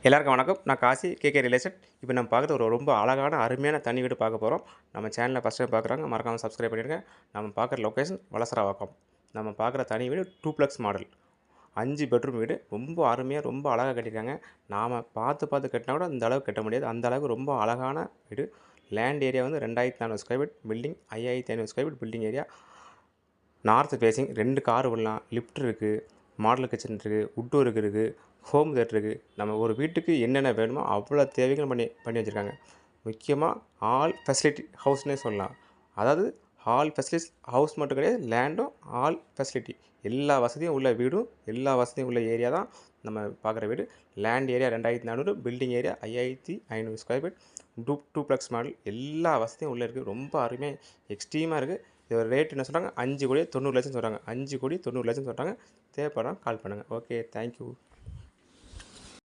எல்லாருக்கும் வணக்கம். நான் காசி கேகே ரியல் எஸ்டேட். இப்போ நம்ம பார்க்குறது ஒரு ரொம்ப அழகான, அருமையான தனி வீடு பார்க்க போகிறோம். நம்ம சேனலை ஃபஸ்ட் டைம் பார்க்குறாங்க, மறக்காமல் சப்ஸ்கிரைப் பண்ணிடுங்க. நம்ம பார்க்குற லொக்கேஷன் வளசரவாக்கம். நம்ம பார்க்குற தனி வீடு டூப்ளெக்ஸ் மாடல் 5 பெட்ரூம் வீடு. ரொம்ப அருமையாக, ரொம்ப அழகாக கட்டியிருக்காங்க. நாம் பார்த்து கட்டினா கூட இந்த அளவுக்கு கட்ட முடியாது. அந்த அளவுக்கு ரொம்ப அழகான வீடு. லேண்ட் ஏரியா வந்து 2400 square feet, building 5500 square feet building area. North facing 2 car விடலாம், லிஃப்ட் இருக்குது, மாடல் கிச்சன் இருக்குது, வுட் ஒர்க் இருக்குது, ஹோம் தியேட்டர் இருக்குது. நம்ம ஒரு வீட்டுக்கு என்னென்ன வேணுமோ அவ்வளோ தேவைகள் பண்ணி வச்சுருக்காங்க. முக்கியமாக ஆல் ஃபெசிலிட்டி ஹவுஸ்னே சொல்லலாம். அதாவது ஆல் ஃபெசிலிட்டிஸ் ஹவுஸ் மட்டும் கிடையாது, லேண்டும் ஆல் ஃபெசிலிட்டி எல்லா வசதியும் உள்ள வீடும், எல்லா வசதியும் உள்ள ஏரியா தான் நம்ம பார்க்குற வீடு. Land area 2400, building area 5500 square feet, duplex model, எல்லா வசதியும் உள்ளே இருக்குது. ரொம்ப அருமையாக எக்ஸ்ட்ரீமாக இருக்குது. இதோட ரேட் என்ன சொல்கிறாங்க? 5,90,00,000 சொல்கிறாங்க. 5,90,00,000 சொல்கிறாங்க. தேவைப்படாமல் கால் பண்ணுங்கள். Okay, thank you.